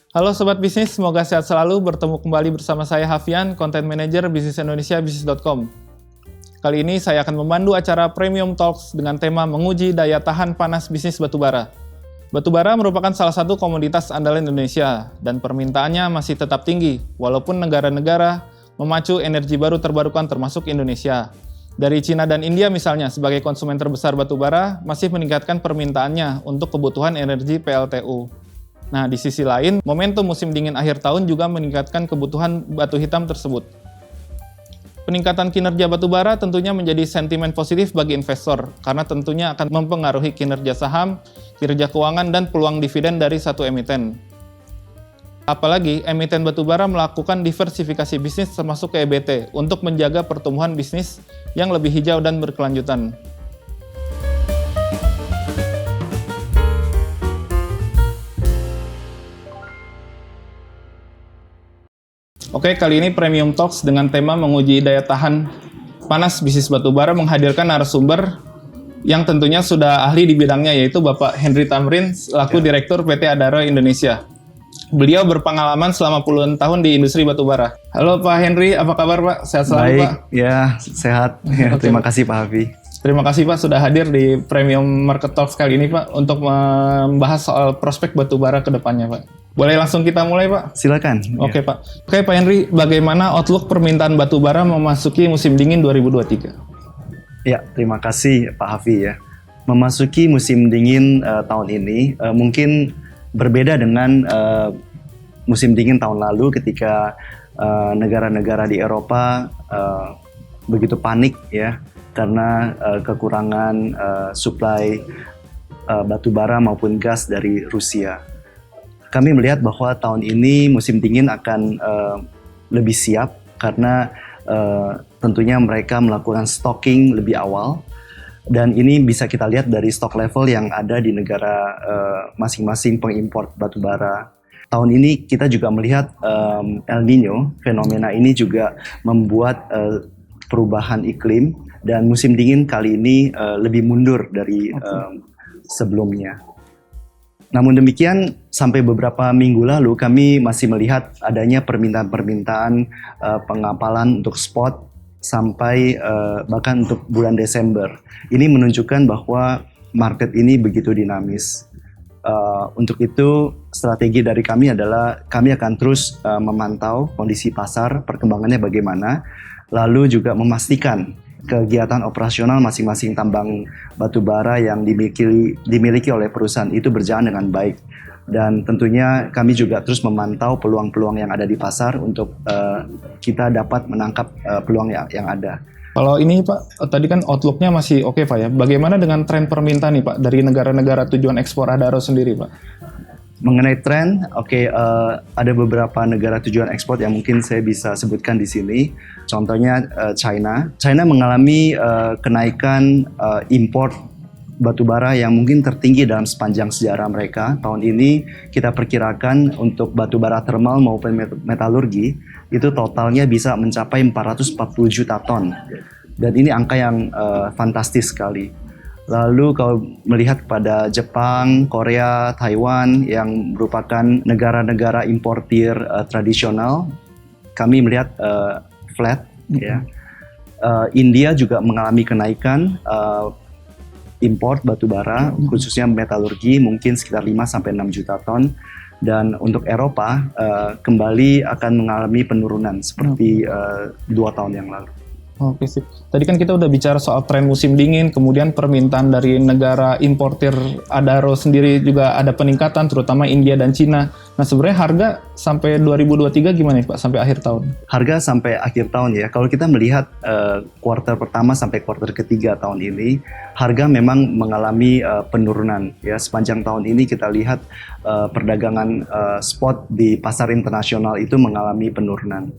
Halo Sobat Bisnis, semoga sehat selalu. Bertemu kembali bersama saya Hafian, Content Manager Bisnis Indonesia Bisnis.com. Kali ini saya akan memandu acara Premium Talks dengan tema menguji daya tahan panas bisnis batubara. Batubara merupakan salah satu komoditas andalan Indonesia dan permintaannya masih tetap tinggi, walaupun negara-negara memacu energi baru terbarukan termasuk Indonesia. Dari Cina dan India misalnya, sebagai konsumen terbesar batubara, masih meningkatkan permintaannya untuk kebutuhan energi PLTU. Nah, di sisi lain, momentum musim dingin akhir tahun juga meningkatkan kebutuhan batu hitam tersebut. Peningkatan kinerja batubara tentunya menjadi sentimen positif bagi investor, karena tentunya akan mempengaruhi kinerja saham, kinerja keuangan, dan peluang dividen dari satu emiten. Apalagi, emiten batubara melakukan diversifikasi bisnis termasuk ke EBT untuk menjaga pertumbuhan bisnis yang lebih hijau dan berkelanjutan. Oke, kali ini Premium Talks dengan tema menguji daya tahan panas bisnis batubara menghadirkan narasumber yang tentunya sudah ahli di bidangnya, yaitu Bapak Henry Tamrin selaku Direktur PT Adaro Indonesia. Beliau berpengalaman selama puluhan tahun di industri batubara. Halo Pak Henry, apa kabar Pak? Sehat selalu Baik, Pak? ya sehat. Ya, terima kasih Pak Hafi. Terima kasih Pak sudah hadir di Premium Market Talks kali ini Pak untuk membahas soal prospek batubara ke depannya Pak. Boleh langsung kita mulai Pak? Silakan. Oke Pak. Oke Pak Henry, bagaimana outlook permintaan batubara memasuki musim dingin 2023? Ya, terima kasih Pak Hafi ya. Memasuki musim dingin tahun ini mungkin berbeda dengan musim dingin tahun lalu ketika negara-negara di Eropa begitu panik ya karena kekurangan suplai batubara maupun gas dari Rusia. Kami melihat bahwa tahun ini musim dingin akan lebih siap karena tentunya mereka melakukan stocking lebih awal, dan ini bisa kita lihat dari stok level yang ada di negara masing-masing pengimpor batubara. Tahun ini kita juga melihat El Nino, fenomena ini juga membuat perubahan iklim, dan musim dingin kali ini lebih mundur dari sebelumnya. Namun demikian, sampai beberapa minggu lalu kami masih melihat adanya permintaan-permintaan pengapalan untuk spot sampai bahkan untuk bulan Desember. Ini menunjukkan bahwa market ini begitu dinamis. Untuk itu, strategi dari kami adalah kami akan terus memantau kondisi pasar, perkembangannya bagaimana, lalu juga memastikan kegiatan operasional masing-masing tambang batubara yang dimiliki oleh perusahaan itu berjalan dengan baik. Dan tentunya kami juga terus memantau peluang-peluang yang ada di pasar untuk kita dapat menangkap peluang yang ada. Kalau ini Pak, tadi kan outlook-nya masih oke Pak ya. Bagaimana dengan tren permintaan nih Pak dari negara-negara tujuan ekspor Adaro sendiri Pak? Mengenai tren, ada beberapa negara tujuan ekspor yang mungkin saya bisa sebutkan di sini. Contohnya China. China mengalami kenaikan import batubara yang mungkin tertinggi dalam sepanjang sejarah mereka. Tahun ini kita perkirakan untuk batubara thermal maupun metalurgi itu totalnya bisa mencapai 440 juta ton. Dan ini angka yang fantastis sekali. Lalu kalau melihat kepada Jepang, Korea, Taiwan yang merupakan negara-negara importir tradisional, kami melihat flat. Ya. India juga mengalami kenaikan import batubara, khususnya metalurgi mungkin sekitar 5-6 juta ton. Dan untuk Eropa kembali akan mengalami penurunan seperti 2 tahun yang lalu. Oke sip. Tadi kan kita udah bicara soal tren musim dingin, kemudian permintaan dari negara importir Adaro sendiri juga ada peningkatan, terutama India dan Cina. Nah sebenarnya harga sampai 2023 gimana nih Pak, sampai akhir tahun? Harga sampai akhir tahun ya, kalau kita melihat kuartal pertama sampai kuartal ketiga tahun ini, harga memang mengalami penurunan. Ya, sepanjang tahun ini kita lihat perdagangan spot di pasar internasional itu mengalami penurunan.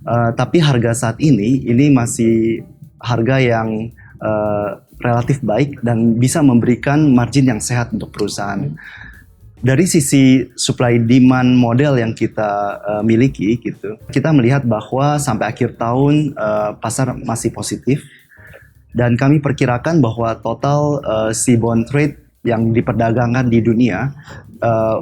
Tapi harga saat ini masih harga yang relatif baik dan bisa memberikan margin yang sehat untuk perusahaan. Dari sisi supply demand model yang kita miliki gitu, kita melihat bahwa sampai akhir tahun pasar masih positif, dan kami perkirakan bahwa total seaborne trade yang diperdagangkan di dunia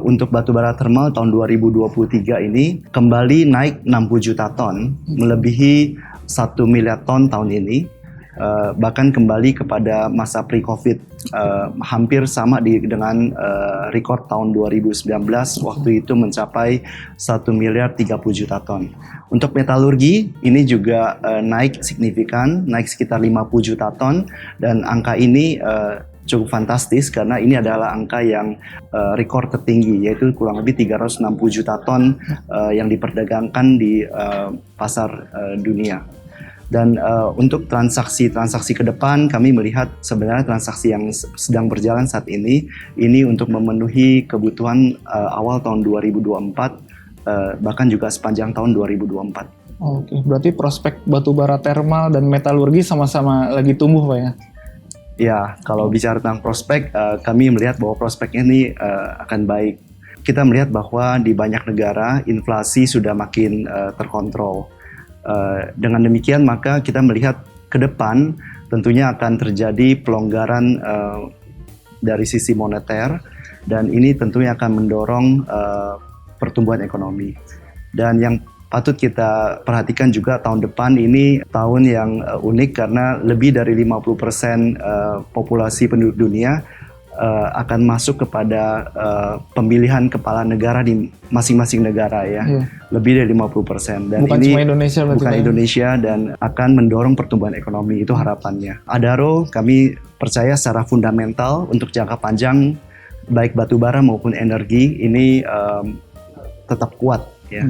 untuk batubara thermal tahun 2023 ini kembali naik 60 juta ton, melebihi 1 miliar ton tahun ini, bahkan kembali kepada masa pre-COVID, hampir sama dengan rekor tahun 2019 waktu itu mencapai 1 miliar 30 juta ton. Untuk metalurgi ini juga naik signifikan, naik sekitar 50 juta ton, dan angka ini cukup fantastis karena ini adalah angka yang rekor tertinggi, yaitu kurang lebih 360 juta ton yang diperdagangkan di pasar dunia. Dan untuk transaksi ke depan, kami melihat sebenarnya transaksi yang sedang berjalan saat ini untuk memenuhi kebutuhan awal tahun 2024, bahkan juga sepanjang tahun 2024. Oke, berarti prospek batubara thermal dan metalurgi sama-sama lagi tumbuh, Pak ya? Ya, kalau bicara tentang prospek, kami melihat bahwa prospeknya ini akan baik. Kita melihat bahwa di banyak negara inflasi sudah makin terkontrol. Dengan demikian maka kita melihat ke depan tentunya akan terjadi pelonggaran dari sisi moneter, dan ini tentunya akan mendorong pertumbuhan ekonomi. Dan yang patut kita perhatikan juga, tahun depan ini tahun yang unik karena lebih dari 50% populasi penduduk dunia akan masuk kepada pemilihan kepala negara di masing-masing negara ya. Lebih dari 50%. Dan bukan ini cuma Indonesia, bukan Indonesia, dan akan mendorong pertumbuhan ekonomi, itu harapannya. Adaro kami percaya secara fundamental untuk jangka panjang baik batubara maupun energi ini tetap kuat ya.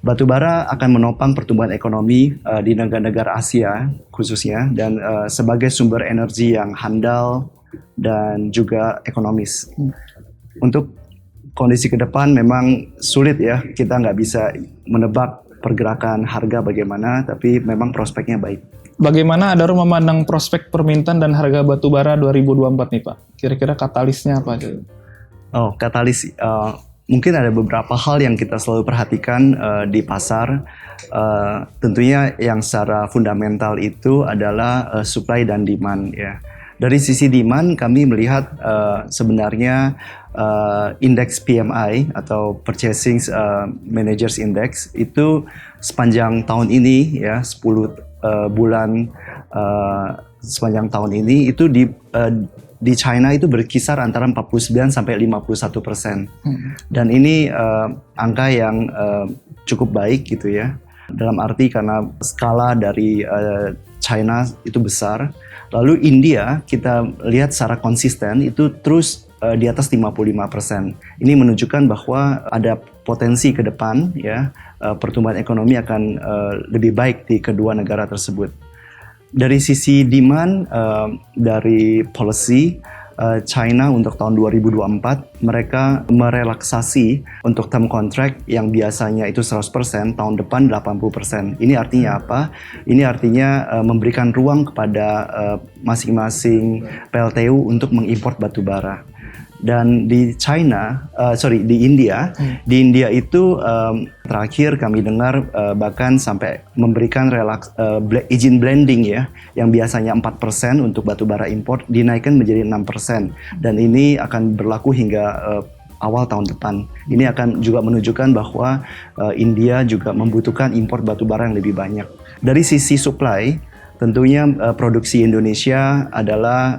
Batubara akan menopang pertumbuhan ekonomi di negara-negara Asia khususnya, dan sebagai sumber energi yang handal dan juga ekonomis. Untuk kondisi ke depan memang sulit ya, kita nggak bisa menebak pergerakan harga bagaimana, tapi memang prospeknya baik. Bagaimana Adaro memandang prospek permintaan dan harga batubara 2024 nih Pak? Kira-kira katalisnya apa? Oh, katalis. Mungkin ada beberapa hal yang kita selalu perhatikan di pasar. Tentunya yang secara fundamental itu adalah supply dan demand ya. Dari sisi demand kami melihat sebenarnya indeks PMI atau Purchasing Managers Index itu sepanjang tahun ini ya, 10 bulan sepanjang tahun ini itu di China itu berkisar antara 49 sampai 51%. Dan ini angka yang cukup baik gitu ya. Dalam arti karena skala dari China itu besar. Lalu India kita lihat secara konsisten itu terus di atas 55%. Ini menunjukkan bahwa ada potensi ke depan ya, pertumbuhan ekonomi akan lebih baik di kedua negara tersebut. Dari sisi demand, dari policy, China untuk tahun 2024 mereka merelaksasi untuk term contract yang biasanya itu 100%, tahun depan 80%. Ini artinya apa? Ini artinya memberikan ruang kepada masing-masing PLTU untuk mengimpor batu bara. Dan di India itu terakhir kami dengar bahkan sampai memberikan izin blending ya, yang biasanya 4% untuk batu bara impor dinaikkan menjadi 6%, dan ini akan berlaku hingga awal tahun depan. Ini akan juga menunjukkan bahwa India juga membutuhkan impor batu bara yang lebih banyak. Dari sisi supply, tentunya produksi Indonesia adalah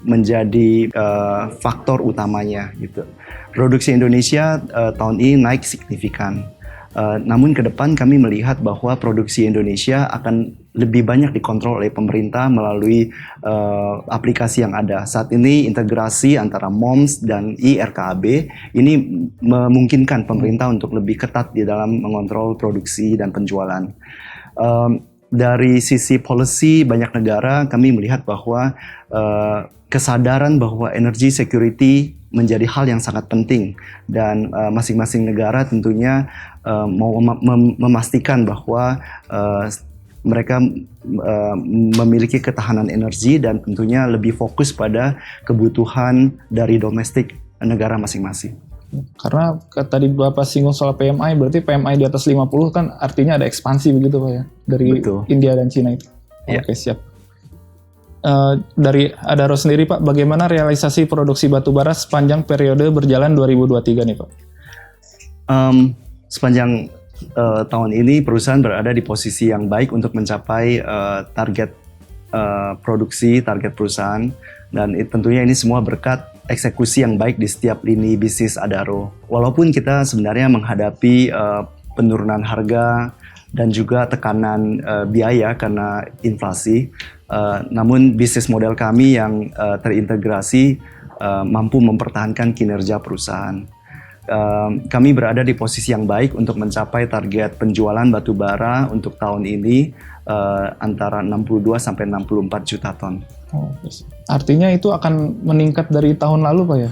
menjadi faktor utamanya gitu. Produksi Indonesia tahun ini naik signifikan. Namun ke depan kami melihat bahwa produksi Indonesia akan lebih banyak dikontrol oleh pemerintah melalui aplikasi yang ada. Saat ini integrasi antara MOMS dan IRKAB ini memungkinkan pemerintah untuk lebih ketat di dalam mengontrol produksi dan penjualan. Dari sisi policy banyak negara kami melihat bahwa kesadaran bahwa energy security menjadi hal yang sangat penting, dan masing-masing negara tentunya mau memastikan bahwa mereka memiliki ketahanan energi dan tentunya lebih fokus pada kebutuhan dari domestik negara masing-masing. Karena tadi Bapak singgung soal PMI, berarti PMI di atas 50 kan artinya ada ekspansi begitu Pak ya, dari Betul. India dan Cina itu. Ya. Oke, siap. Dari Adaro sendiri Pak, bagaimana realisasi produksi batubara sepanjang periode berjalan 2023 nih Pak? Sepanjang tahun ini perusahaan berada di posisi yang baik untuk mencapai target produksi, target perusahaan, dan tentunya ini semua berkat eksekusi yang baik di setiap lini bisnis Adaro. Walaupun kita sebenarnya menghadapi penurunan harga dan juga tekanan biaya karena inflasi, namun bisnis model kami yang terintegrasi mampu mempertahankan kinerja perusahaan. Kami berada di posisi yang baik untuk mencapai target penjualan batubara untuk tahun ini antara 62 sampai 64 juta ton. Oh, artinya itu akan meningkat dari tahun lalu Pak ya?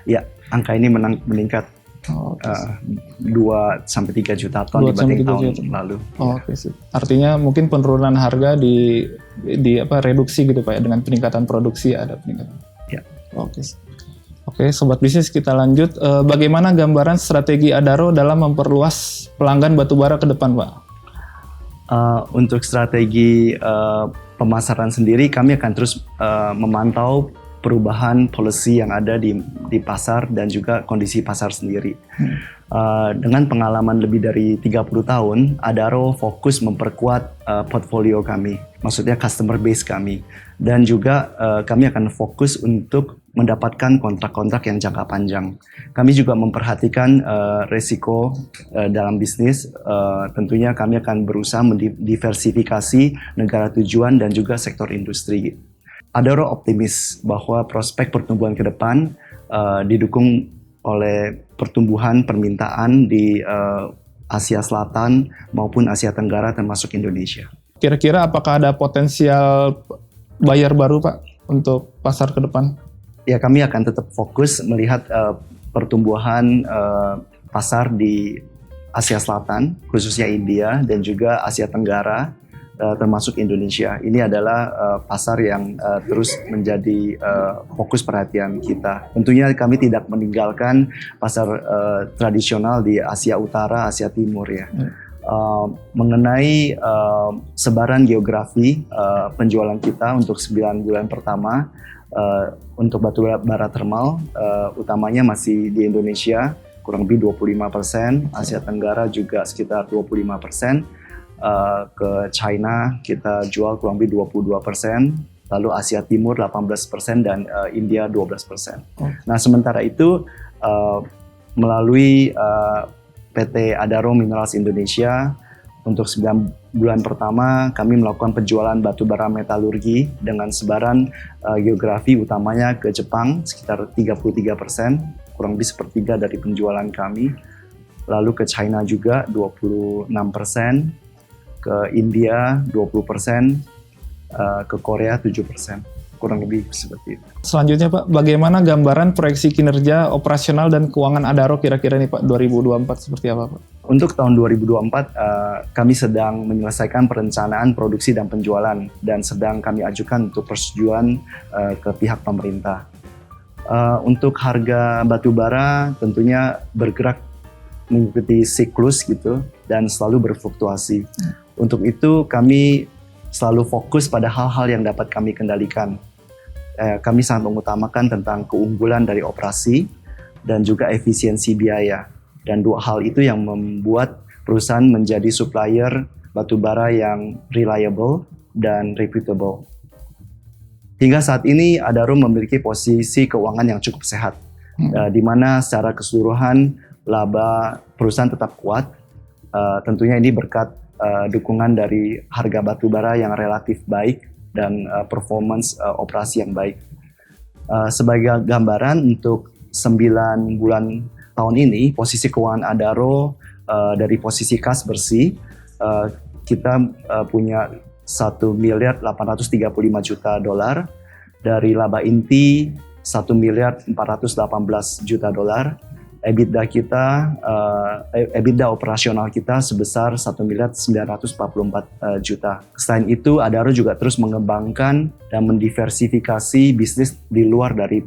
Ya, angka ini meningkat 2 sampai 3 juta ton dibanding tahun lalu. Oh, oke sih. Artinya mungkin penurunan harga di reduksi gitu Pak ya, dengan peningkatan produksi ada peningkatan. Ya. Oke. Oke, sobat bisnis kita lanjut. Bagaimana gambaran strategi Adaro dalam memperluas pelanggan batubara ke depan, Pak? Untuk strategi pemasaran sendiri, kami akan terus memantau perubahan policy yang ada di pasar dan juga kondisi pasar sendiri. Dengan pengalaman lebih dari 30 tahun, Adaro fokus memperkuat portfolio kami, maksudnya customer base kami. Dan juga kami akan fokus untuk mendapatkan kontrak-kontrak yang jangka panjang. Kami juga memperhatikan resiko dalam bisnis. Tentunya kami akan berusaha mendiversifikasi negara tujuan dan juga sektor industri. Adaro optimis bahwa prospek pertumbuhan ke depan didukung oleh pertumbuhan permintaan di Asia Selatan maupun Asia Tenggara termasuk Indonesia. Kira-kira apakah ada potensial buyer baru Pak untuk pasar ke depan? Ya, kami akan tetap fokus melihat pertumbuhan pasar di Asia Selatan, khususnya India dan juga Asia Tenggara, termasuk Indonesia. Ini adalah pasar yang terus menjadi fokus perhatian kita. Tentunya kami tidak meninggalkan pasar tradisional di Asia Utara, Asia Timur ya. Mengenai sebaran geografi penjualan kita untuk 9 bulan pertama, untuk batubara thermal utamanya masih di Indonesia kurang lebih 25%, Asia Tenggara juga sekitar 25%, ke China kita jual kurang lebih 22%, lalu Asia Timur 18% dan India 12%. Nah, sementara itu melalui PT Adaro Minerals Indonesia untuk 9 bulan pertama kami melakukan penjualan batubara metalurgi dengan sebaran geografi utamanya ke Jepang sekitar 33%, kurang lebih sepertiga dari penjualan kami. Lalu ke China juga 26%, ke India 20%, ke Korea 7%. Kurang lebih seperti itu. Selanjutnya Pak, bagaimana gambaran proyeksi kinerja operasional dan keuangan Adaro kira-kira nih Pak 2024 seperti apa Pak? Untuk tahun 2024 kami sedang menyelesaikan perencanaan produksi dan penjualan dan sedang kami ajukan untuk persetujuan ke pihak pemerintah. Untuk harga batubara tentunya bergerak mengikuti siklus gitu dan selalu berfluktuasi. Untuk itu kami selalu fokus pada hal-hal yang dapat kami kendalikan. Kami sangat mengutamakan tentang keunggulan dari operasi dan juga efisiensi biaya. Dan dua hal itu yang membuat perusahaan menjadi supplier batubara yang reliable dan reputable. Hingga saat ini Adaro memiliki posisi keuangan yang cukup sehat, di mana secara keseluruhan laba perusahaan tetap kuat. Tentunya ini berkat dukungan dari harga batubara yang relatif baik dan performance operasi yang baik. Sebagai gambaran untuk 9 bulan tahun ini, posisi keuangan Adaro dari posisi kas bersih, kita punya $1.835 miliar, dari laba inti $1.418 miliar, EBITDA operasional kita sebesar $1.944 miliar. Selain itu, Adaro juga terus mengembangkan dan mendiversifikasi bisnis di luar dari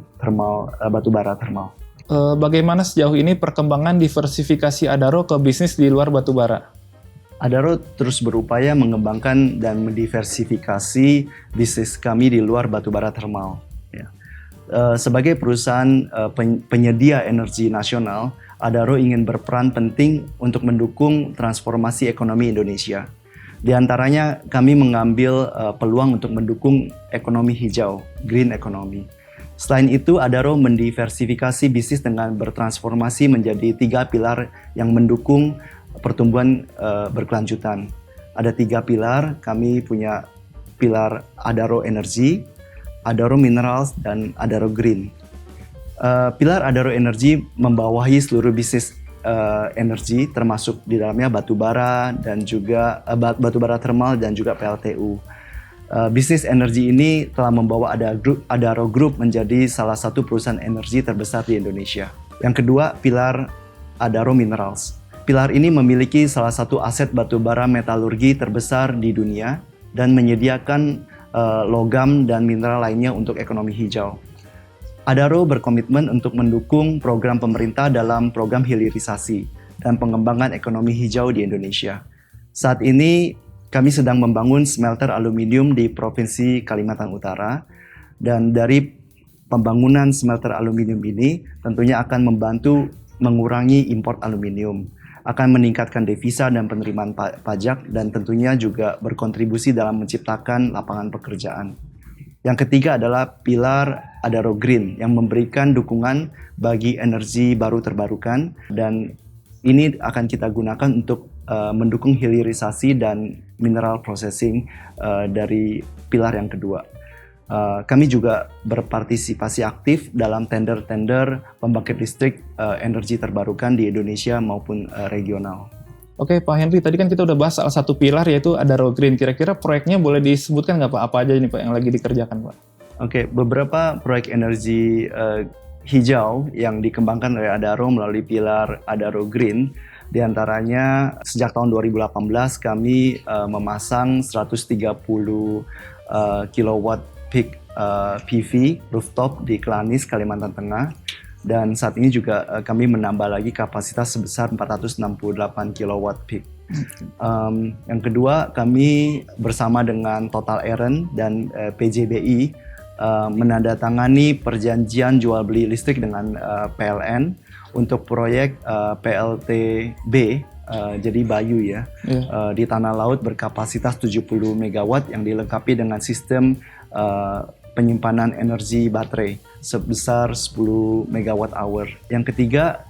batubara thermal. Bagaimana sejauh ini perkembangan diversifikasi Adaro ke bisnis di luar batubara? Adaro terus berupaya mengembangkan dan mendiversifikasi bisnis kami di luar batubara thermal. Ya. Sebagai perusahaan penyedia energi nasional, Adaro ingin berperan penting untuk mendukung transformasi ekonomi Indonesia. Di antaranya kami mengambil peluang untuk mendukung ekonomi hijau, green economy. Selain itu, Adaro mendiversifikasi bisnis dengan bertransformasi menjadi 3 pilar yang mendukung pertumbuhan berkelanjutan. Ada 3 pilar, kami punya pilar Adaro Energy, Adaro Minerals, dan Adaro Green. Pilar Adaro Energy membawahi seluruh bisnis energi, termasuk di dalamnya batubara dan juga batubara thermal dan juga PLTU. Bisnis energi ini telah membawa Adaro Group menjadi salah satu perusahaan energi terbesar di Indonesia. Yang kedua, pilar Adaro Minerals. Pilar ini memiliki salah satu aset batubara metalurgi terbesar di dunia dan menyediakan logam dan mineral lainnya untuk ekonomi hijau. Adaro berkomitmen untuk mendukung program pemerintah dalam program hilirisasi dan pengembangan ekonomi hijau di Indonesia. Saat ini kami sedang membangun smelter aluminium di Provinsi Kalimantan Utara, dan dari pembangunan smelter aluminium ini tentunya akan membantu mengurangi impor aluminium, akan meningkatkan devisa dan penerimaan pajak, dan tentunya juga berkontribusi dalam menciptakan lapangan pekerjaan. Yang ketiga adalah pilar Adaro Green yang memberikan dukungan bagi energi baru terbarukan, dan ini akan kita gunakan untuk mendukung hilirisasi dan mineral processing dari pilar yang kedua. Kami juga berpartisipasi aktif dalam tender-tender pembangkit listrik energi terbarukan di Indonesia maupun regional. Oke Pak Henry, tadi kan kita udah bahas salah satu pilar yaitu Adaro Green. Kira-kira proyeknya boleh disebutkan nggak Pak? Apa aja ini Pak yang lagi dikerjakan Pak? Oke, beberapa proyek energi hijau yang dikembangkan oleh Adaro melalui pilar Adaro Green. Di antaranya sejak tahun 2018 kami memasang 130 kilowatt peak PV rooftop di Klanis, Kalimantan Tengah. Dan saat ini juga kami menambah lagi kapasitas sebesar 468 kilowatt peak. Yang kedua, kami bersama dengan Total Eren dan PJBI menandatangani perjanjian jual beli listrik dengan PLN untuk proyek PLTB, jadi Bayu ya, di tanah laut berkapasitas 70 MW yang dilengkapi dengan sistem penyimpanan energi baterai sebesar 10 MWh. Yang ketiga,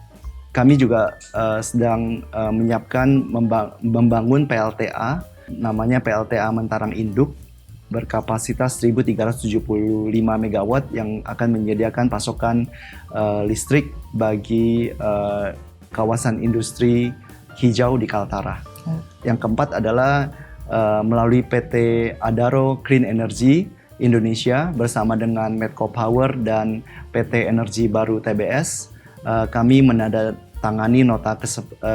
kami juga sedang menyiapkan membangun PLTA, namanya PLTA Mentarang Induk, berkapasitas 1.375 MW yang akan menyediakan pasokan listrik bagi kawasan industri hijau di Kaltara. Yang keempat adalah melalui PT Adaro Clean Energy Indonesia bersama dengan Medco Power dan PT Energi Baru TBS, kami menandatangani nota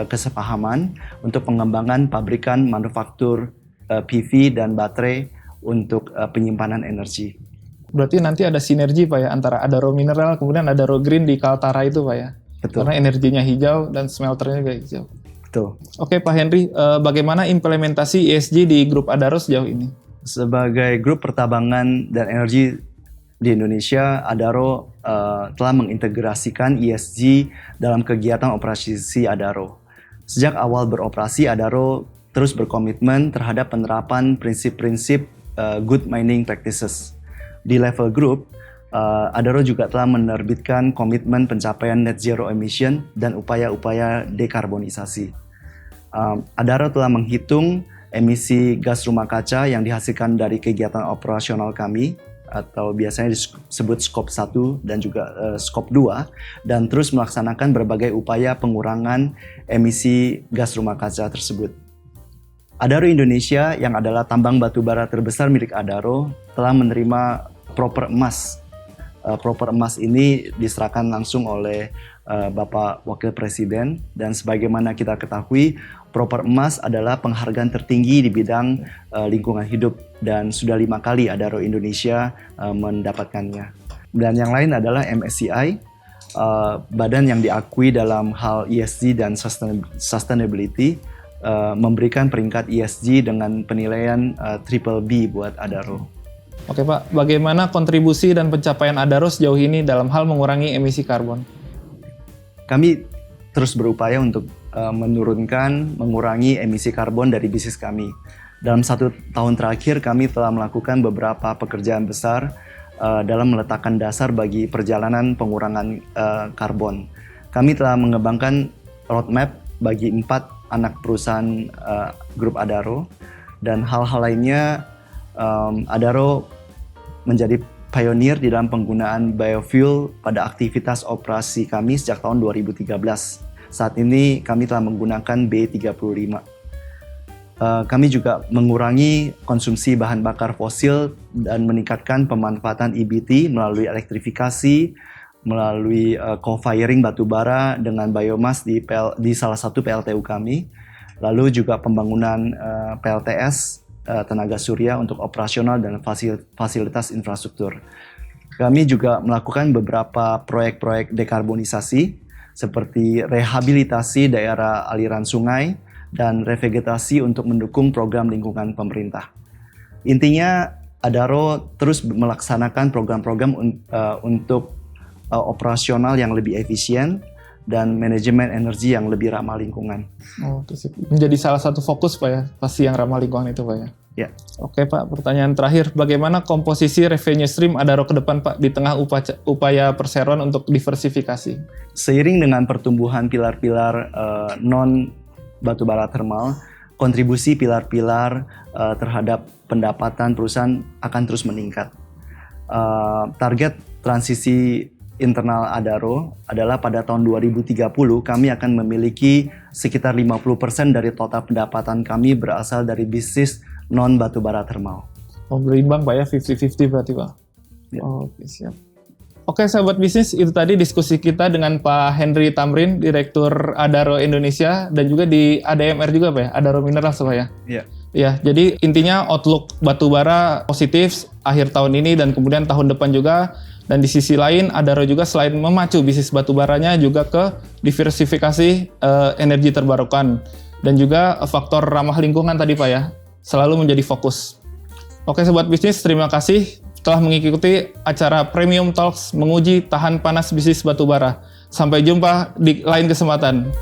kesepahaman untuk pengembangan pabrikan manufaktur PV dan baterai untuk penyimpanan energi. Berarti nanti ada sinergi Pak ya antara Adaro Mineral kemudian Adaro Green di Kaltara itu Pak ya? Betul. Karena energinya hijau dan smelternya juga hijau. Betul. Oke Pak Henry, bagaimana implementasi ESG di grup Adaro sejauh ini? Sebagai grup pertambangan dan energi di Indonesia, Adaro telah mengintegrasikan ESG dalam kegiatan operasi Adaro. Sejak awal beroperasi, Adaro terus berkomitmen terhadap penerapan prinsip-prinsip good mining practices. Di level grup, Adaro juga telah menerbitkan komitmen pencapaian net zero emission dan upaya-upaya dekarbonisasi. Adaro telah menghitung emisi gas rumah kaca yang dihasilkan dari kegiatan operasional kami, atau biasanya disebut Scope 1 dan juga Scope 2, dan terus melaksanakan berbagai upaya pengurangan emisi gas rumah kaca tersebut. Adaro Indonesia yang adalah tambang batubara terbesar milik Adaro telah menerima proper emas. Proper emas ini diserahkan langsung oleh Bapak Wakil Presiden, dan sebagaimana kita ketahui, proper emas adalah penghargaan tertinggi di bidang lingkungan hidup, dan sudah 5 kali Adaro Indonesia mendapatkannya. Dan yang lain adalah MSCI, badan yang diakui dalam hal ESG dan sustainability, memberikan peringkat ESG dengan penilaian triple B buat Adaro. Oke Pak, bagaimana kontribusi dan pencapaian Adaro sejauh ini dalam hal mengurangi emisi karbon? Kami terus berupaya untuk mengurangi emisi karbon dari bisnis kami. Dalam 1 tahun terakhir kami telah melakukan beberapa pekerjaan besar dalam meletakkan dasar bagi perjalanan pengurangan karbon. Kami telah mengembangkan roadmap bagi 4 anak perusahaan grup Adaro, dan hal-hal lainnya Adaro menjadi pionir di dalam penggunaan biofuel pada aktivitas operasi kami sejak tahun 2013. Saat ini kami telah menggunakan B35. Kami juga mengurangi konsumsi bahan bakar fosil dan meningkatkan pemanfaatan EBT melalui elektrifikasi, melalui co-firing batubara dengan biomas di salah satu PLTU kami, lalu juga pembangunan PLTS tenaga surya untuk operasional dan fasilitas infrastruktur. Kami juga melakukan beberapa proyek-proyek dekarbonisasi seperti rehabilitasi daerah aliran sungai dan revegetasi untuk mendukung program lingkungan pemerintah. Intinya Adaro terus melaksanakan program-program untuk operasional yang lebih efisien dan manajemen energi yang lebih ramah lingkungan. Oke, menjadi salah satu fokus Pak ya, pasti yang ramah lingkungan itu Pak ya. Ya. Oke Pak, pertanyaan terakhir, bagaimana komposisi revenue stream Adaro ke depan Pak di tengah upaya perseroan untuk diversifikasi? Seiring dengan pertumbuhan pilar-pilar non batubara thermal, kontribusi pilar-pilar terhadap pendapatan perusahaan akan terus meningkat. Target transisi internal Adaro adalah pada tahun 2030 kami akan memiliki sekitar 50% dari total pendapatan kami berasal dari bisnis non batubara thermal. Oh, berimbang Pak ya, 50-50 berarti Pak? Ya. Oke, siap. Oke sahabat bisnis, itu tadi diskusi kita dengan Pak Henry Tamrin, Direktur Adaro Indonesia, dan juga di ADMR juga Pak ya, Adaro Minerals Pak ya? Iya. Ya, jadi intinya outlook batubara positif akhir tahun ini dan kemudian tahun depan juga. Dan di sisi lain, Adaro juga selain memacu bisnis batubaranya juga ke diversifikasi energi terbarukan. Dan juga faktor ramah lingkungan tadi Pak ya, selalu menjadi fokus. Oke sobat bisnis, terima kasih telah mengikuti acara Premium Talks menguji tahan panas bisnis batubara. Sampai jumpa di lain kesempatan.